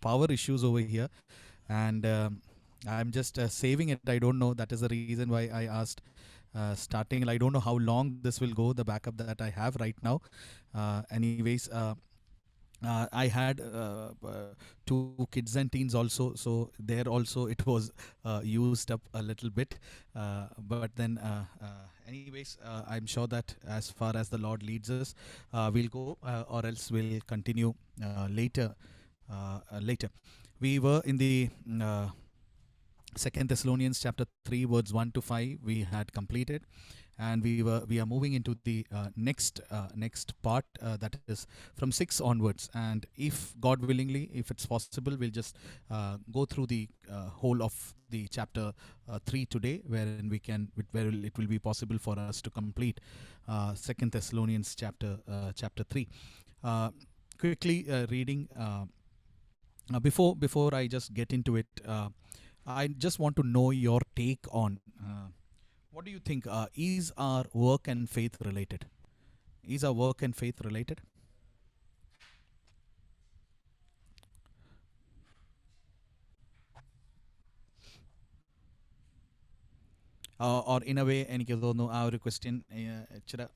power issues over here, and I'm just saving it. I don't know. That is the reason why I asked starting. I don't know how long this will go. The backup that I have right now. Anyways. I had two kids and teens also, so there also it was used up a little bit. But then, anyways, I'm sure that as far as the Lord leads us, we'll go, or else we'll continue later. Later, we were in the Second Thessalonians chapter 3 words 1 to 5. We had completed, and we are moving into the next part, that is from 6 onwards. And if God willingly, if it's possible, we'll just go through the whole of the chapter 3 today, wherein where it will be possible for us to complete Second Thessalonians chapter 3. Quickly reading. Before I just get into it, I just want to know your take on what do you think? Is our work and faith related? Is our work and faith related? Or in a way, എനിക്ക് തോന്നുന്നു ആ ഒരു question ഇച്ചിരി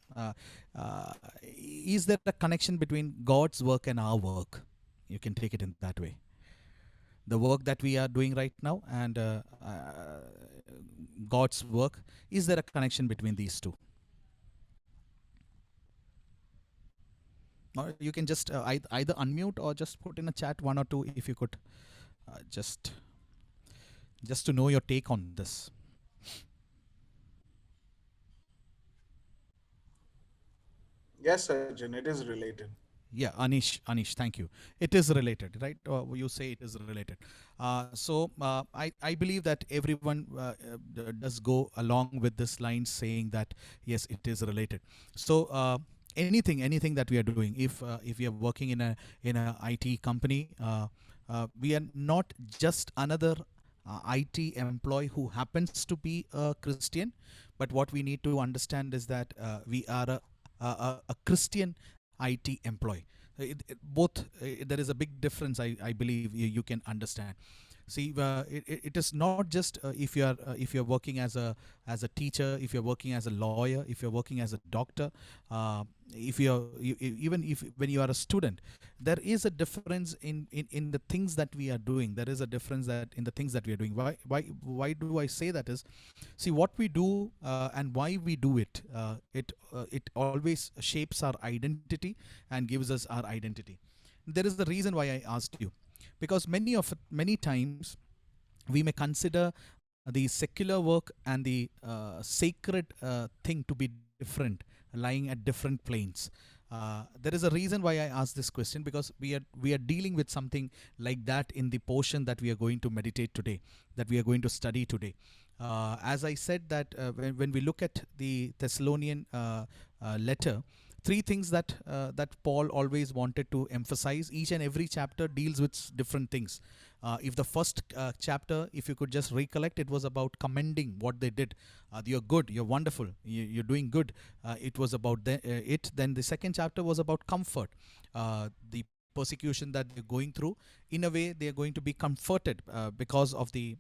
is there a connection between God's work and our work? You can take it in that way. The work that we are doing right now and God's work, is there a connection between these two? Or you can just either unmute or just put in a chat one or two, if you could just to know your take on this. Yes, Arjun, it is related. Yeah, Anish, thank you. It is related, right? You say it is related. So I believe that everyone does go along with this line, saying that yes, it is related. So anything that we are doing, if we are working in a IT company, we are not just another IT employee who happens to be a Christian, but what we need to understand is that we are a Christian IT employee. Both, there is a big difference. I believe you can understand. See, it is not just if you're working as a teacher, if you're working as a lawyer, if you're working as a doctor, if even if when you are a student, there is a difference in the things that we are doing. There is a difference that in the things that we are doing. Why do I say that is, see what we do and why we do it. It always shapes our identity and gives us our identity. There is the reason why I asked you, because many times we may consider the secular work and the sacred thing to be different, lying at different planes. There is a reason why I asked this question, because we are dealing with something like that in the portion that we are going to meditate today, that we are going to study today. As I said that when we look at the Thessalonian letter, three things that Paul always wanted to emphasize. Each and every chapter deals with different things. If the first chapter, if you could just recollect, it was about commending what they did. You're good, you're wonderful, you're doing good. It was about it. Then the second chapter was about comfort. The persecution that they're going through, in a way they are going to be comforted because of the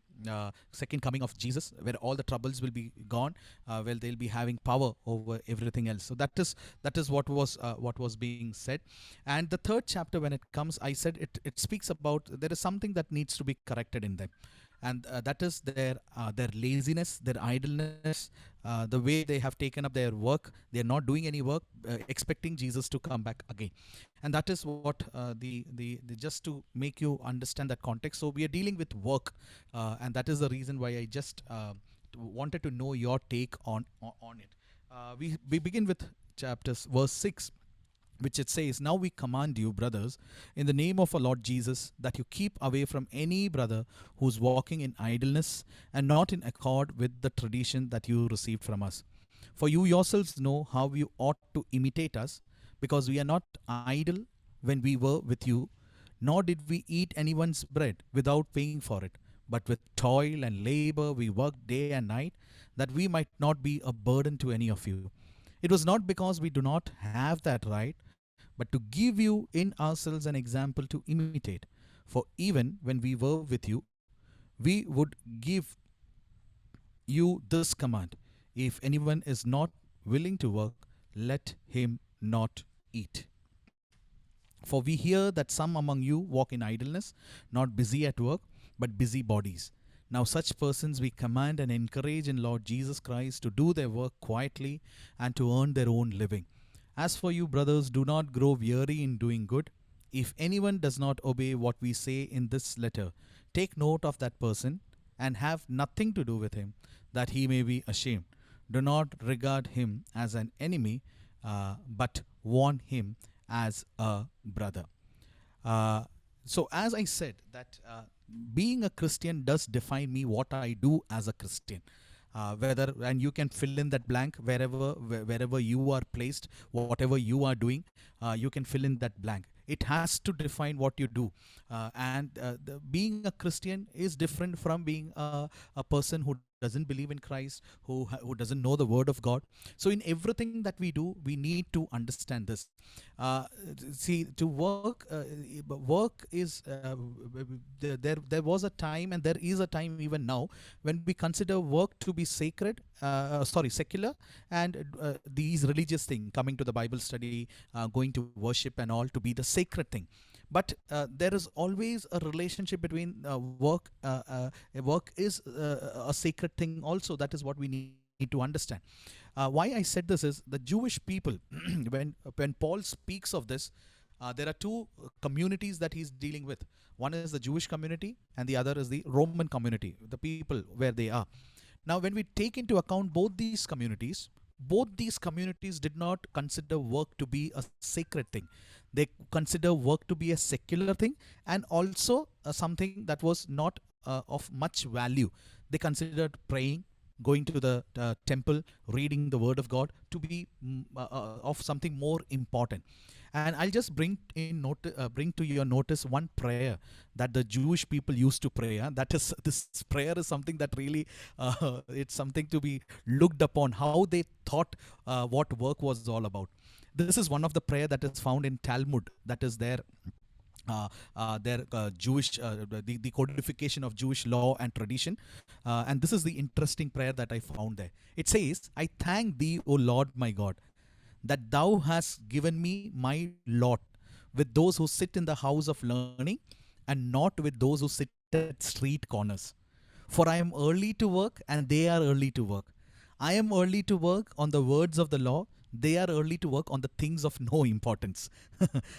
second coming of Jesus, where all the troubles will be gone, where they'll be having power over everything else. So that is what was being said. And the third chapter, when it comes, I said it speaks about there is something that needs to be corrected in them, and that is their laziness, their idleness, the way they have taken up their work. They are not doing any work, expecting Jesus to come back again. And that is what the just to make you understand that context. So we are dealing with work, and that is the reason why I just wanted to know your take on it. We begin with chapters verse 6, which it says, "Now we command you, brothers, in the name of our Lord Jesus, that you keep away from any brother who's walking in idleness and not in accord with the tradition that you received from us. For you yourselves know how you ought to imitate us, because we are not idle when we were with you, nor did we eat anyone's bread without paying for it. But with toil and labor we worked day and night, that we might not be a burden to any of you. It was not because we do not have that right, but to give you in ourselves an example to imitate. For even when we were with you, we would give you this command: if anyone is not willing to work, let him not eat. For we hear that some among you walk in idleness, not busy at work, but busy bodies. Now, such persons we command and encourage in Lord Jesus Christ to do their work quietly and to earn their own living. As for you, brothers, do not grow weary in doing good. If anyone does not obey what we say in this letter, take note of that person and have nothing to do with him, that he may be ashamed. Do not regard him as an enemy, but warn him as a brother. So, as I said, that being a Christian does define me, what I do as a Christian. Whether, and you can fill in that blank wherever you are placed, whatever you are doing, you can fill in that blank. It has to define what you do, being a Christian is different from being a person who doesn't believe in Christ, who doesn't know the Word of God. So in everything that we do, we need to understand this. Uh, See, to work is there was a time, and there is a time even now, when we consider work to be sacred, secular, and these religious thing, coming to the Bible study, going to worship and all, to be the sacred thing. But there is always a relationship between work. Work is a sacred thing also. That is what we need to understand. Why I said this is, the Jewish people, when Paul speaks of this, there are two communities that he's dealing with. One is the Jewish community, and the other is the Roman community, the people where they are. Now, when we take into account both these communities did not consider work to be a sacred thing. They consider work to be a secular thing, and also something that was not of much value. They considered praying, going to the temple, reading the Word of God to be of something more important. And I'll just bring to your notice one prayer that the Jewish people used to pray. That is, this prayer is something that really, it's something to be looked upon, how they thought what work was all about. This is one of the prayer that is found in Talmud, that is their Jewish, the codification of Jewish law and tradition. And this is the interesting prayer that I found there. It says, I thank thee, O Lord my God, that thou hast given me my lot with those who sit in the house of learning, and not with those who sit at street corners. For I am early to work, and they are early to work. I am early to work on the words of the law, they are early to work on the things of no importance.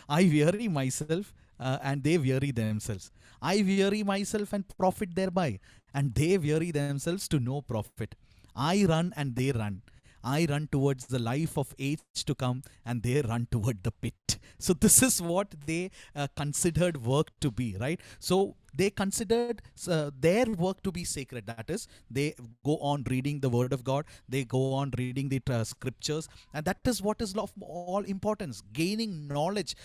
I weary myself, and they weary themselves. I weary myself and profit thereby, and they weary themselves to no profit. I run and they run. I run towards the life of age to come, and they run toward the pit. So this is what they considered work to be, right? So they considered their work to be sacred. That is, they go on reading the Word of God, they go on reading the scriptures, and that is what is of all importance. Gaining knowledge,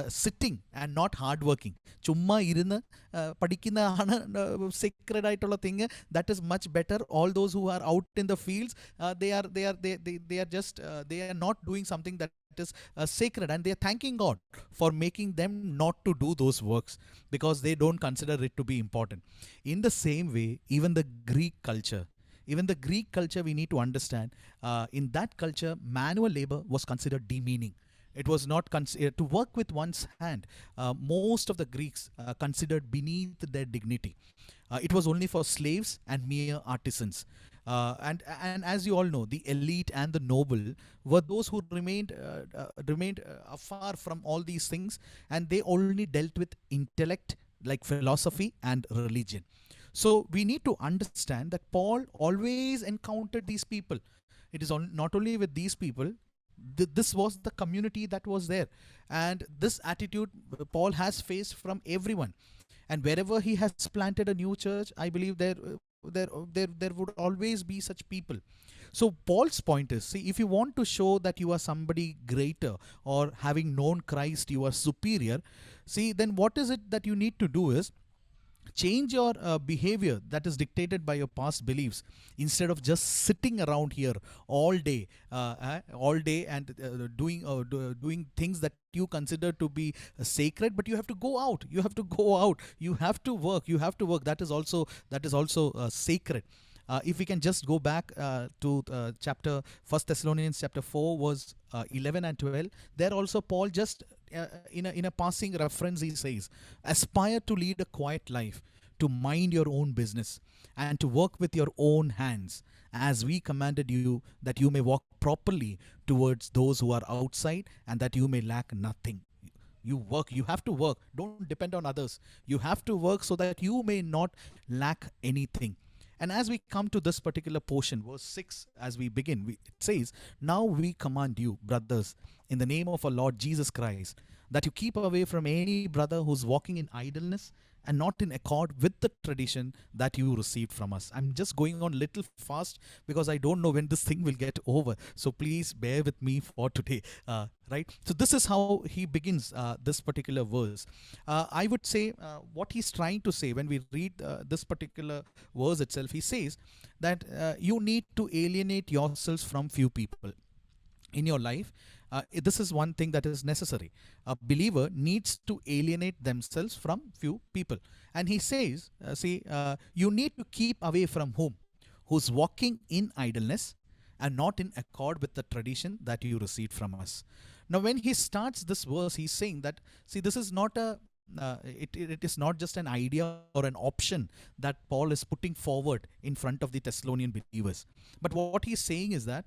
sitting and not hard working. ചുമ്മാ ഇരുന്ന് പഠിക്കുന്നതാണ് sacred ആയിട്ടുള്ള thing. That is much better. All those who are out in the fields, they are not doing something that is sacred, and they are thanking God for making them not to do those works, because they don't consider it to be important. In the same way, even the Greek culture, we need to understand, in that culture, manual labor was considered demeaning. It was not to work with one's hand. Most of the Greeks considered beneath their dignity. It was only for slaves and mere artisans. And as you all know, the elite and the noble were those who remained afar from all these things, and they only dealt with intellect, like philosophy and religion. So we need to understand that Paul always encountered these people. It is not only with these people. This was the community that was there, and this attitude Paul has faced from everyone. And wherever he has planted a new church, I believe there would always be such people. So Paul's point is, see, if you want to show that you are somebody greater, or having known Christ you are superior, see, then what is it that you need to do is change your behavior that is dictated by your past beliefs, instead of just sitting around here all day and doing things that you consider to be sacred. But you have to go out, you have to work, that is also sacred. If we can just go back to chapter First Thessalonians chapter 4 verse 11 and 12, there also Paul just in a passing reference he says, aspire to lead a quiet life, to mind your own business, and to work with your own hands, as we commanded you, that you may walk properly towards those who are outside, and that you may lack nothing. You have to work, don't depend on others. You have to work so that you may not lack anything. And as we come to this particular portion, verse 6, as we begin, it says, now we command you, brothers, in the name of our Lord Jesus Christ, that you keep away from any brother who's walking in idleness and not in accord with the tradition that you received from us. I'm just going on little fast because I don't know when this thing will get over. So please bear with me for today. Right? So this is how he begins this particular verse. I would say what he's trying to say when we read this particular verse itself, he says that you need to alienate yourselves from few people in your life. This is one thing that is necessary. A believer needs to alienate themselves from few people. And he says, you need to keep away from whom? Who's walking in idleness and not in accord with the tradition that you received from us. Now, when he starts this verse, he's saying that, this is not it is not just an idea or an option that Paul is putting forward in front of the Thessalonian believers. But what he's saying is that,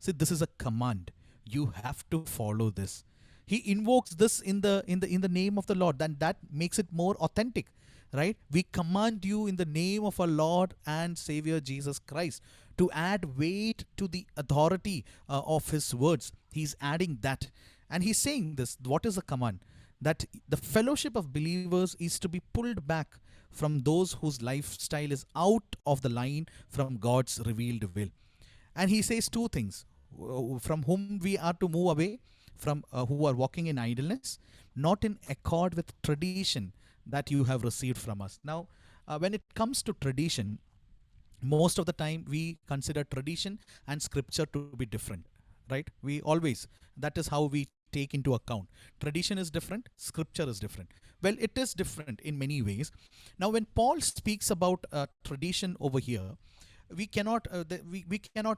this is a command. You have to follow this. He invokes this in the name of the Lord, and that makes it more authentic, right? We command you in the name of our Lord and Savior Jesus Christ, to add weight to the authority of his words. He's adding that, and he's saying this. What is the command? That the fellowship of believers is to be pulled back from those whose lifestyle is out of the line from God's revealed will. And he says two things: from whom we are to move away, from who are walking in idleness, not in accord with tradition that you have received from us. Now, when it comes to tradition, most of the time we consider tradition and scripture to be different, right? We always, that is how we take into account. Tradition is different, scripture is different. Well, it is different in many ways. Now, when Paul speaks about tradition over here, we cannot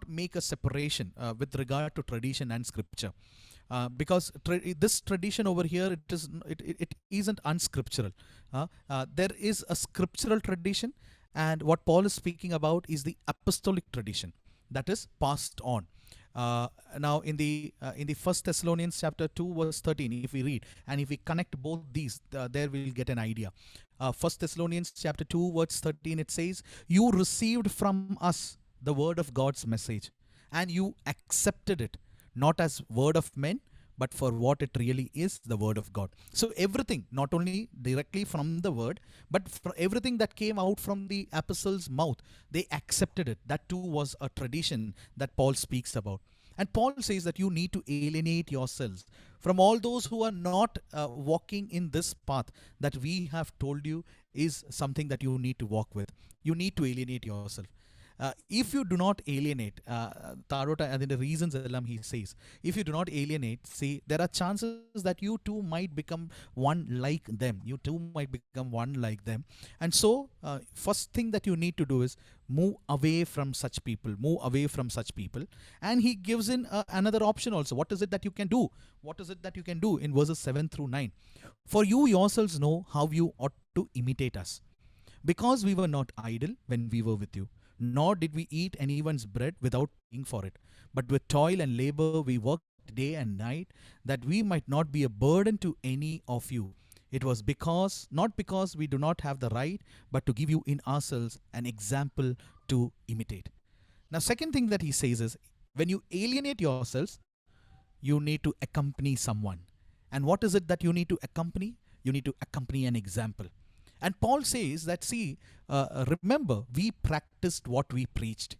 make a separation with regard to tradition and scripture, because this tradition over here, it isn't unscriptural. There is a scriptural tradition, and what Paul is speaking about is the apostolic tradition that is passed on. Now, in the First Thessalonians chapter 2 verse 13, if we read and if we connect both these, there we'll get an idea. First Thessalonians chapter 2 verse 13, it says, you received from us the word of God's message, and you accepted it, not as word of men, but for what it really is, the word of God. So everything, not only directly from the word, but for everything that came out from the apostles' mouth, they accepted it. That too was a tradition that Paul speaks about. And Paul says that you need to alienate yourselves from all those who are not walking in this path that we have told you is something that you need to walk with. You need to alienate yourself. If you do not alienate, Tarota, and the reasons he says, if you do not alienate, see, there are chances that you too might become one like them. You too might become one like them. And so, first thing that you need to do is move away from such people. Move away from such people. And he gives in another option also. What is it that you can do? What is it that you can do in verses 7 through 9? For you yourselves know how you ought to imitate us, because we were not idle when we were with you, nor did we eat anyone's bread without paying for it. But with toil and labor we worked day and night, that we might not be a burden to any of you. It was not because we do not have the right, but to give you in ourselves an example to imitate. Now, second thing that he says is, when you alienate yourselves, you need to accompany someone. And what is it that you need to accompany? You need to accompany an example. And Paul says that, remember, we practiced what we preached.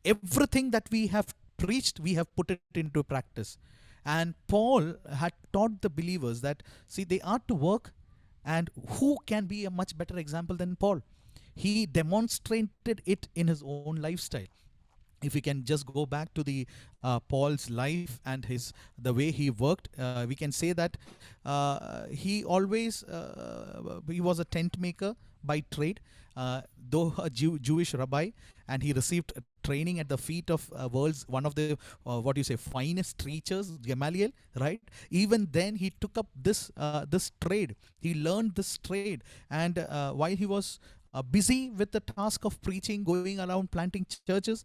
Everything that we have preached, we have put it into practice. And Paul had taught the believers that, they are to work, And who can be a much better example than Paul? He demonstrated it in his own lifestyle. If we can just go back to the Paul's life and his the way he worked, we can say that he always he was a tent maker by trade, though a Jewish rabbi, and he received training at the feet of world's one of the what you say finest teachers, Gamaliel, right? Even then, he took up this trade. He learned this trade, and while he was busy with the task of preaching, going around planting churches,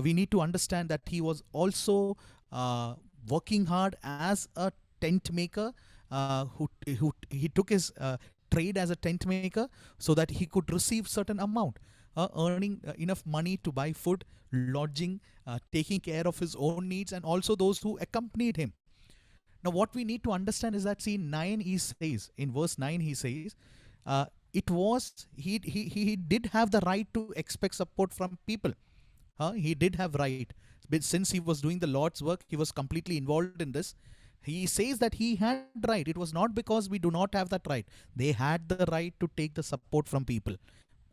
we need to understand that he was also working hard as a tent maker, who he took his trade as a tent maker so that he could receive certain amount, earning enough money to buy food, lodging, taking care of his own needs, and also those who accompanied him. Now, what we need to understand is that, see, 9 he says, in verse 9 he says, it was he did have the right to expect support from people. He did have right, but since he was doing the Lord's work, he was completely involved in this. He says that he had right. It was not because we do not have that right. They had the right to take the support from people.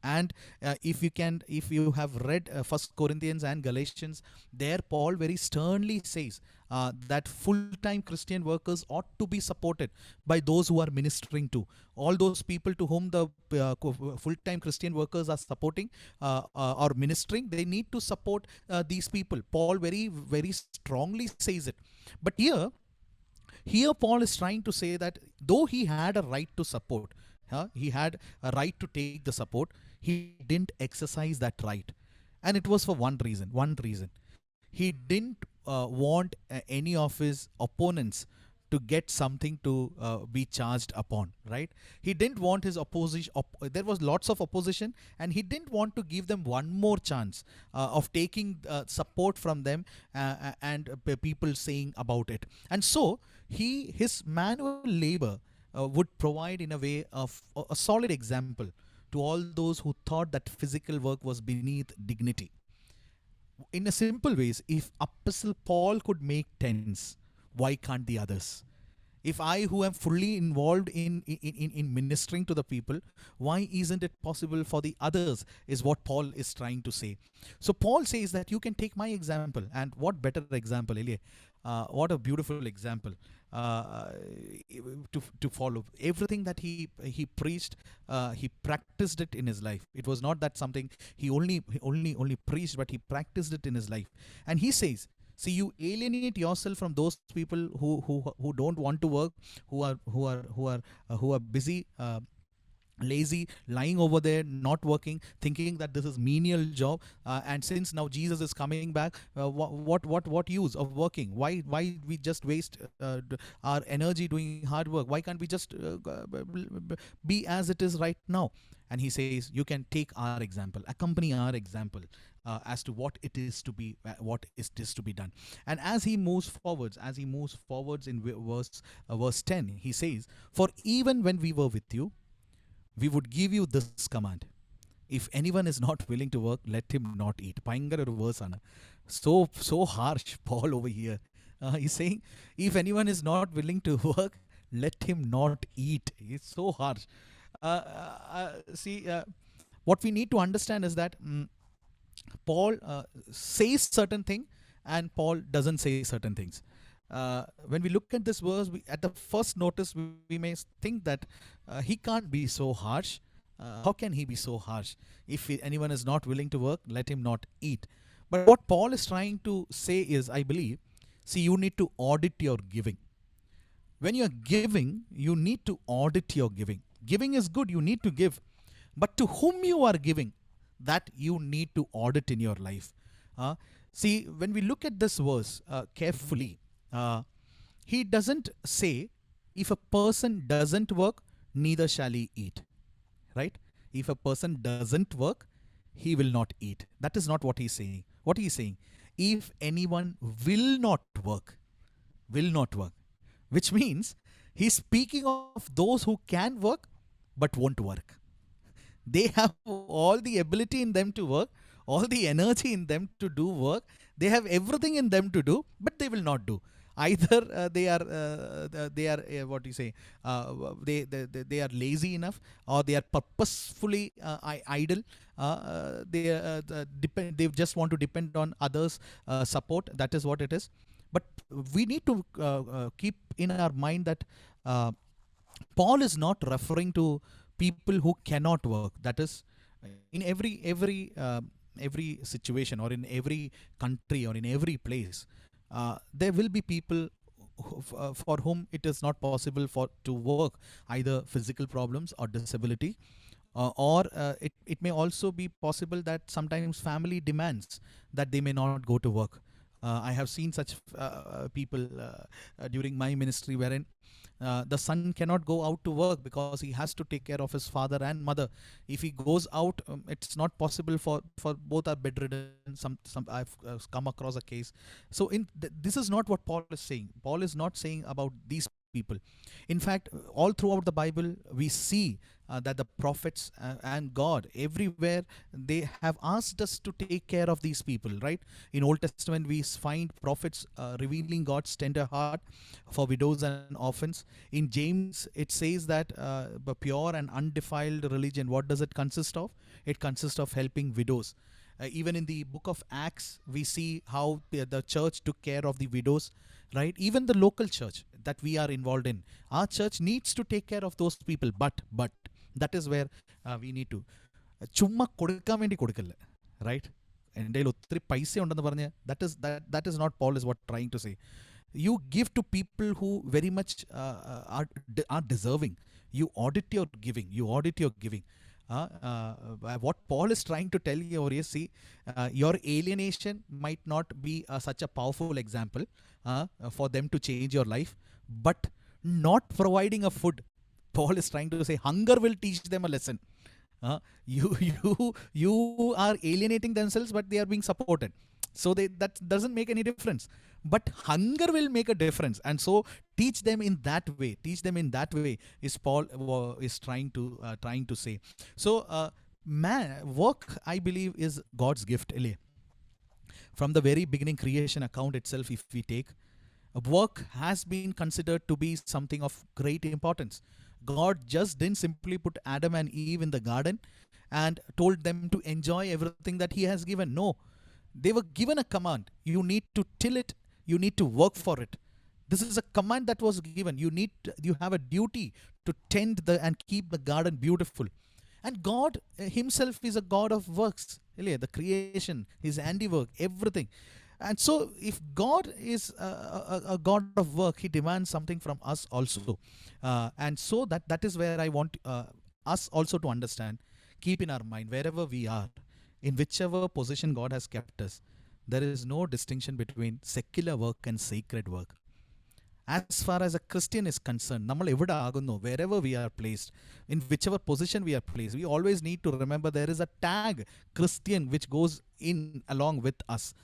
And if you have read First Corinthians and Galatians, there Paul very sternly says that full-time Christian workers ought to be supported by those who are ministering to. All those people to whom the full-time Christian workers are supporting or ministering, they need to support these people. Paul very, very strongly says it. But here Paul is trying to say that though he had a right to support, he had a right to take the support, he didn't exercise that right. And it was for one reason. He didn't want any of his opponents to get something to be charged upon, right? He didn't want his opposition, there was lots of opposition, and he didn't want to give them one more chance of taking support from them, and people saying about it. And so his manual labor would provide in a way of a solid example to all those who thought that physical work was beneath dignity. In a simple ways, if Apostle Paul could make tents, why can't the others? If I, who am fully involved in ministering to the people, why isn't it possible for the others, is what Paul is trying to say. So Paul says that you can take my example. And what better example, Elie? What a beautiful example to follow. Everything that he preached, he practiced it in his life. It was not that something he only preached, but he practiced it in his life. And he says, see, you alienate yourself from those people who don't want to work, who are busy, lazy, lying over there, not working, thinking that this is menial job. And since now Jesus is coming back, what use of working? Why we just waste our energy doing hard work? Why can't we just be as it is right now? And he says, you can take our example, accompany our example, as to what it is to be, what is this to be done. And as he moves forwards, in verse 10, he says, for even when we were with you, we would give you this command: if anyone is not willing to work, let him not eat. பயங்கர ஒரு verse ஆனா, so harsh Paul over here. He's saying, if anyone is not willing to work, let him not eat. It's so harsh. See, what we need to understand is that Paul says certain thing, and Paul doesn't say certain things. When we look at this verse, at the first notice, we may think that he can't be so harsh. How can he be so harsh? If anyone is not willing to work, let him not eat. But what Paul is trying to say is, I believe, see, you need to audit your giving. When you're giving, you need to audit your giving. Giving is good, you need to give. But to whom you are giving, that you need to audit in your life. See, when we look at this verse carefully, he doesn't say, if a person doesn't work, neither shall he eat. Right? If a person doesn't work, he will not eat. That is not what he's saying. What he's saying, if anyone will not work, which means he's speaking of those who can work but won't work. They have all the ability in them to work, all the energy in them to do work. They have everything in them to do, but they will not do. Either they are what you say, they are lazy enough, or they are purposefully idle. They just want to depend on others' support. That is what it is. But we need to keep in our mind that uh, Paul is not referring to people who cannot work. That is, in every situation, or in every country, or in every place, there will be people for whom it is not possible for to work, either physical problems or disability, or it may also be possible that sometimes family demands that they may not go to work. I have seen such people during my ministry, wherein the son cannot go out to work because he has to take care of his father and mother. If he goes out, it's not possible, for both are bedridden. Some I've come across a case. So this is not what Paul is saying. Paul is not saying about these people. In fact, all throughout the Bible, we see that the prophets and God everywhere, they have asked us to take care of these people, right? In Old Testament, we find prophets revealing God's tender heart for widows and orphans. In James, it says that the pure and undefiled religion, what does it consist of? It consists of helping widows. Even in the book of Acts, we see how the church took care of the widows, right? Even the local church that we are involved in, our church needs to take care of those people. But that is where we need to ചുമ്മാ കൊടുക്കാൻ വേണ്ടി കൊടുക്കല്ല, right? എൻ്റെ കയ്യിൽ ഒത്തിരി പൈസ ഉണ്ടെന്ന് പറഞ്ഞ് that is not Paul is what trying to say. You give to people who very much are deserving. You audit your giving. What Paul is trying to tell you over here, see, your alienation might not be such a powerful example for them to change your life, but not providing a food, Paul is trying to say, hunger will teach them a lesson. You are alienating themselves, but they are being supported. So that doesn't make any difference. But hunger will make a difference, and so teach them in that way. Is Paul is trying to say. So work, I believe, is God's gift. From the very beginning creation account itself, if we take, work has been considered to be something of great importance. God just didn't simply put Adam and Eve in the garden and told them to enjoy everything that he has given. No, they were given a command. You need to till it, you need to work for it. This is a command that was given. You have a duty to tend and keep the garden beautiful. And God himself is a God of works. The creation, his handiwork, everything. And so if God is a God of work, he demands something from us also. And so that is where I want us also to understand, keep in our mind, wherever we are, in whichever position God has kept us, there is no distinction between secular work and sacred work. As far as a Christian is concerned, wherever we are placed, in whichever position we are placed, we always need to remember there is a tag Christian which goes in along with us.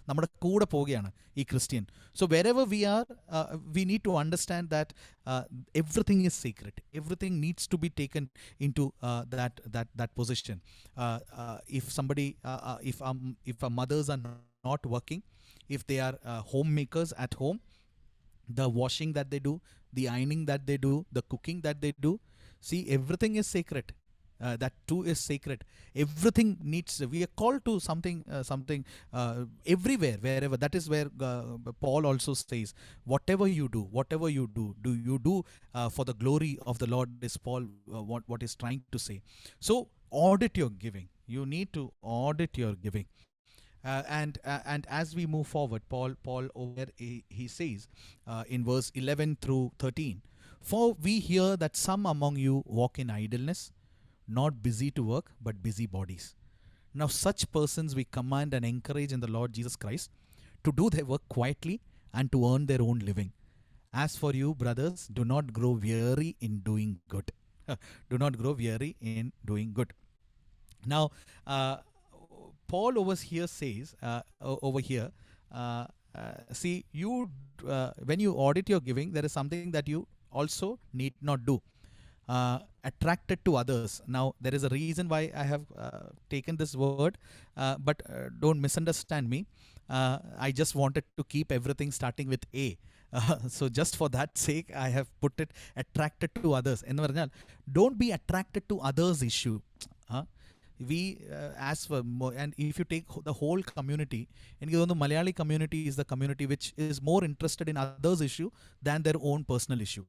Christian. So wherever we are, we need to understand that everything is sacred. Everything needs to be taken into that position. If somebody, if our mothers are not working, if they are homemakers at home, the washing that they do, the ironing that they do, the cooking that they do, see, everything is sacred. That too is sacred. Everything needs. We are called to something everywhere, wherever. That is where Paul also says, whatever you do, do you do for the glory of the Lord? Is Paul what is trying to say? So audit your giving. You need to audit your giving. And as we move forward, Paul over he says in verse 11 through 13, for we hear that some among you walk in idleness, not busy to work, but busy bodies. Now such persons we command and encourage in the Lord Jesus Christ to do their work quietly and to earn their own living. As for you, brothers, do not grow weary in doing good. Do not grow weary in doing good. Now, Paul over here says, see, you when you audit your giving, there is something that you also need not do. Attracted to others. Now, there is a reason why I have taken this word, but don't misunderstand me. I just wanted to keep everything starting with A. So just for that sake, I have put it attracted to others. എന്ന് പറഞ്ഞാൽ don't be attracted to others' issue. Huh? We as for and if you take the whole community, എനിക്ക് തോന്നുന്നു Malayali community is the community which is more interested in others' issue than their own personal issue.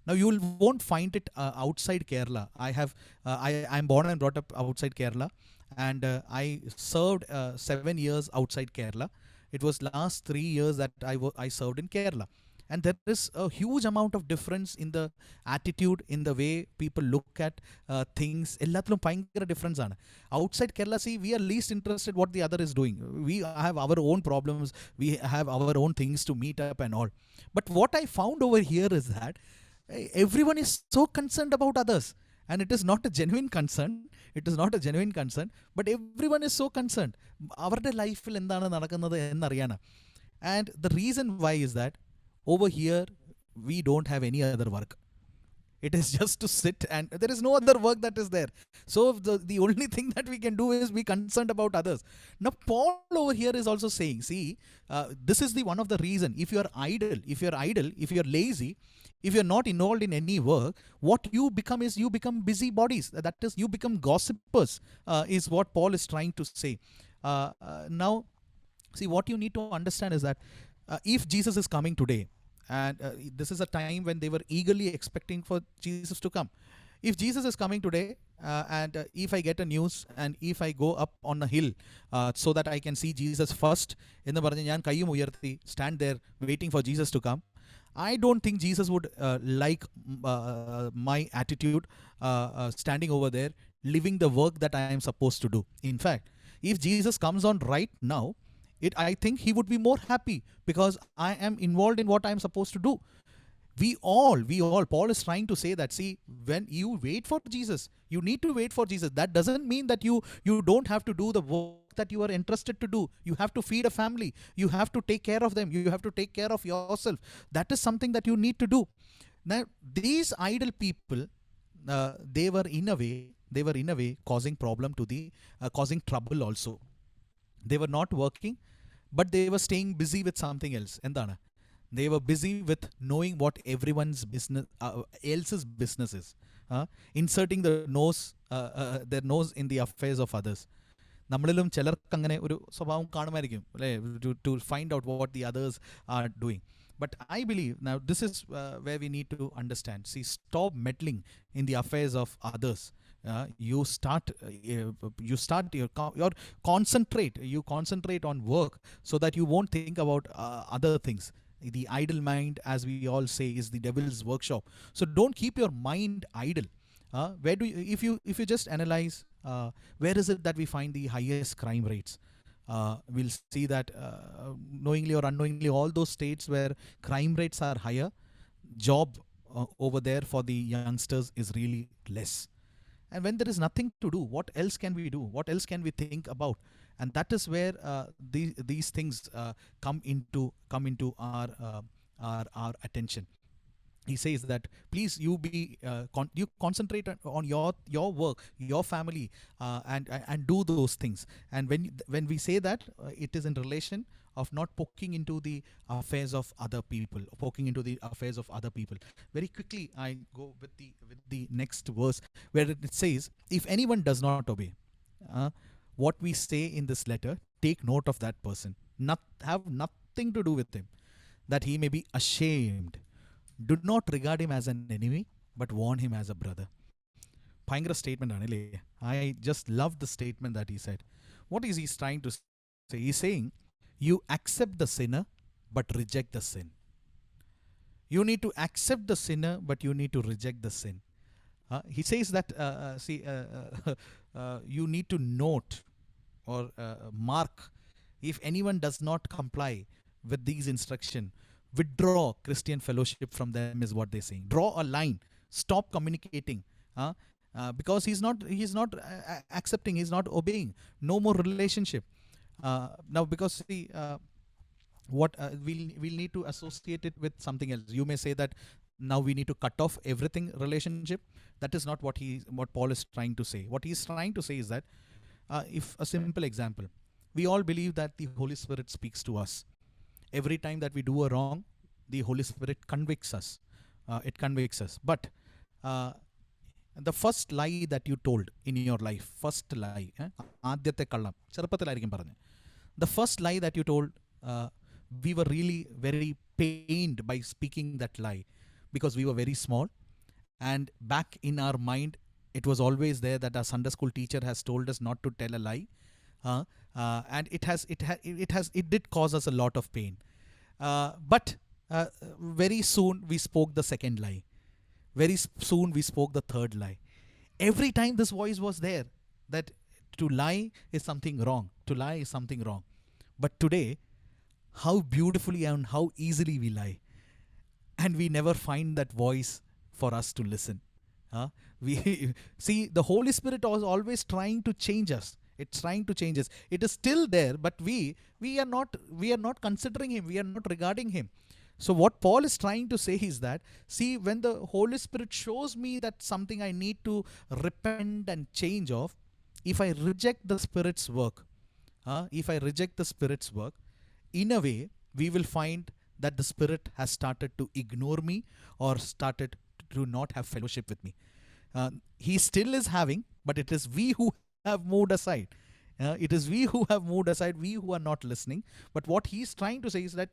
Now you won't find it outside Kerala. I'm born and brought up outside Kerala, and I served 7 years outside Kerala. It was last 3 years that I served in Kerala, and there is a huge amount of difference in the attitude, in the way people look at things. എല്ലാത്തിലും ഭയങ്കര difference ആണ്. Outside Kerala, see, we are least interested what the other is doing. We have our own problems, we have our own things to meet up and all. But what I found over here is that everyone is so concerned about others, and it is not a genuine concern. It is not a genuine concern, but everyone is so concerned. അവരുടെ ലൈഫിൽ എന്താണ് നടക്കുന്നത് എന്നറിയാനാ. And the reason why is that over here we don't have any other work. It is just to sit, and there is no other work that is there. So the only thing that we can do is be concerned about others. Now Paul over here is also saying, see, this is the one of the reason. If you are idle, if you are lazy, if you are not involved in any work, what you become is you become busy bodies. That is, you become gossipers, is what Paul is trying to say. Now, see, what you need to understand is that if Jesus is coming today, and this is a time when they were eagerly expecting for Jesus to come. If Jesus is coming today, and if I get a news, and if I go up on a hill so that I can see Jesus first, എന്ന് പറഞ്ഞ് ഞാൻ കയ്യും ഉയർത്തി stand there waiting for Jesus to come, I don't think Jesus would like my attitude, standing over there, living the work that I am supposed to do. In fact, if Jesus comes on right now, I think he would be more happy because I am involved in what I am supposed to do. We all, Paul is trying to say that, see, when you wait for Jesus, you need to wait for Jesus. That doesn't mean that you don't have to do the work that you are interested to do. You have to feed a family. You have to take care of them. You have to take care of yourself. That is something that you need to do. Now, these idle people, they were in a way causing problem to the, causing trouble also. They were not working, but they were staying busy with something else. എന്താണ്? They were busy with knowing what everyone's business, else's business is. Inserting their nose in the affairs of others. നമ്മളിലും ചിലർക്ക് അങ്ങനെ ഒരു സ്വഭാവം കാണുമായിരിക്കും അല്ലേ, to find out what the others are doing. But I believe now this is where we need to understand. See, stop meddling in the affairs of others. You concentrate on work so that you won't think about other things. The idle mind, as we all say, is the devil's workshop. So don't keep your mind idle. Where do you, if you just analyze, where is it that we find the highest crime rates? We'll see that knowingly or unknowingly, all those states where crime rates are higher, job over there for the youngsters is really less. And when there is nothing to do, what else can we do? What else can we think about? And that is where these things come into our attention. He says that, please, you concentrate on your work, your family, and do those things. And when we say that, it is in relation of not poking into the affairs of other people. Very quickly, I go with the next verse, where it says, if anyone does not obey what we say in this letter, take note of that person. Have nothing to do with him, that he may be ashamed. Do not regard him as an enemy, but warn him as a brother. ഭയങ്കര statement ആണ് അല്ലേ? I just love the statement that he said. What is he trying to say? He's saying, you accept the sinner, but reject the sin. You need to accept the sinner, but you need to reject the sin. He says that, you need to note or mark, if anyone does not comply with these instructions, withdraw Christian fellowship from them, is what they're saying. Draw a line. Stop communicating. Because he's not accepting, he's not obeying. No more relationship. Now, because see, what we'll need to associate it with something else. You may say that now we need to cut off everything relationship. That is not what Paul is trying to say. What he's trying to say is that, if a simple example, we all believe that the Holy Spirit speaks to us. Every time that we do a wrong, the Holy Spirit convicts us. It convicts us. But uh, the first lie that you told in your life, first lie, ആദ്യത്തെ കള്ളം ചെറുപ്പത്തിലായിരിക്കും പറഞ്ഞത്. The first lie that you told, uh, we were really very pained by speaking that lie because we were very small, and back in our mind it was always there that our Sunday school teacher has told us not to tell a lie, and it did cause us a lot of pain. But very soon we spoke the second lie. Very soon we spoke the third lie. Every time this voice was there that to lie is something wrong. To lie is something wrong. But today, how beautifully and how easily we lie. And we never find that voice for us to listen. We see, the Holy Spirit was always trying to change us. It's trying to change us. It is still there, but we are not considering him. We are not regarding him. So what Paul is trying to say is that, see, when the Holy Spirit shows me that something I need to repent and change of, if I reject the Spirit's work, in a way, we will find that the Spirit has started to ignore me or started to not have fellowship with me. He still is having, but it is we who have moved aside. It is we who have moved aside, we who are not listening. But what he's trying to say is that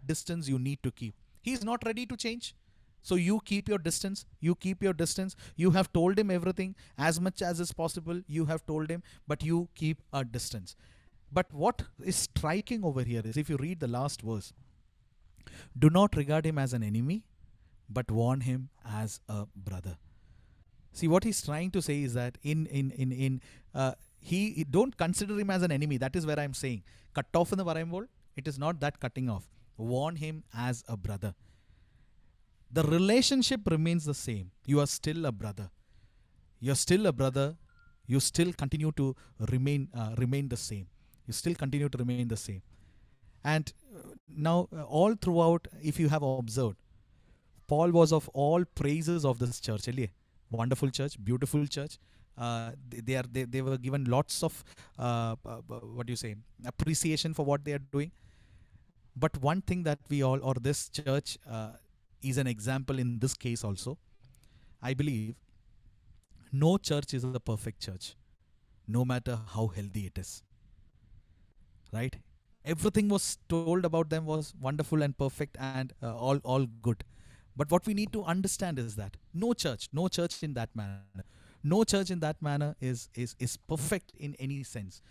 distance you need to keep. He's not ready to change. So you keep your distance. You have told him everything as much as is possible. You have told him, but you keep a distance. But what is striking over here is, if you read the last verse, do not regard him as an enemy, but warn him as a brother. See, what he's trying to say is that he don't consider him as an enemy. That is where I'm saying cut off in the പറയുമ്പോൾ, it is not that cutting off. Warn him as a brother. The relationship remains the same. You are still a brother. You're still a brother. You still continue to remain the same. You still continue to remain the same. And now, all throughout, if you have observed, Paul was of all praises of this church. Wonderful church, beautiful church. They were given lots of what do you say, appreciation for what they are doing. But one thing that we all, or this church is an example in this case also. I believe no church is a perfect church, no matter how healthy it is. Right? Everything was told about them was wonderful and perfect and all good. But what we need to understand is that no church in that manner is perfect in any sense.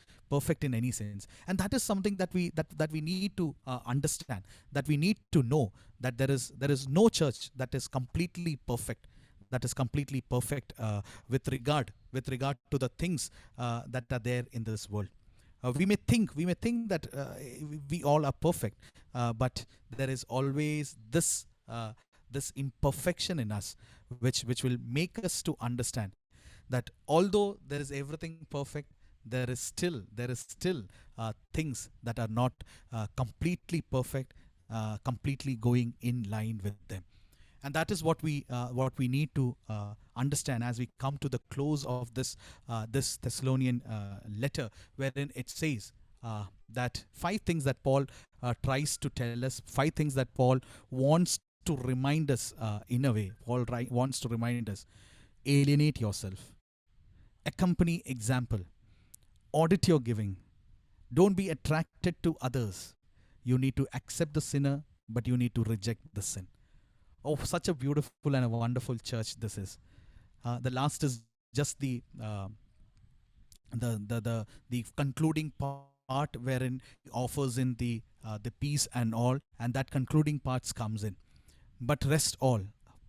And that is something that we need to understand, that we need to know, that there is no church that is completely perfect, with regard to the things that are there in this world. We may think that we all are perfect, but there is always this imperfection in us, which will make us to understand that although there is everything perfect, there is still things that are not completely perfect, completely going in line with them. And that is what we need to understand as we come to the close of this Thessalonian letter, wherein it says that 5 things that Paul tries to tell us, 5 things that Paul wants to remind us in a way. Paul wants to remind us: alienate yourself, accompany example, audit your giving, don't be attracted to others. You need to accept the sinner, but you need to reject the sin. Oh, such a beautiful and a wonderful church this is. The last is just the concluding part, wherein he offers in the peace and all, and that concluding parts comes in. But rest all,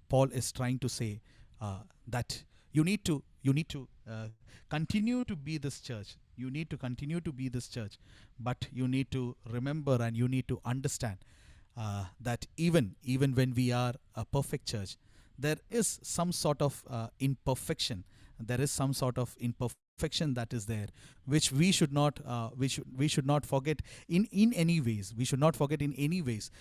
Paul is trying to say that you need to continue to be this church. You need to continue to be this church, but you need to remember and you need to understand that even when we are a perfect church, there is some sort of imperfection. There is some sort of imperfection that is there, which we should not forget in any ways. We should not forget in any ways,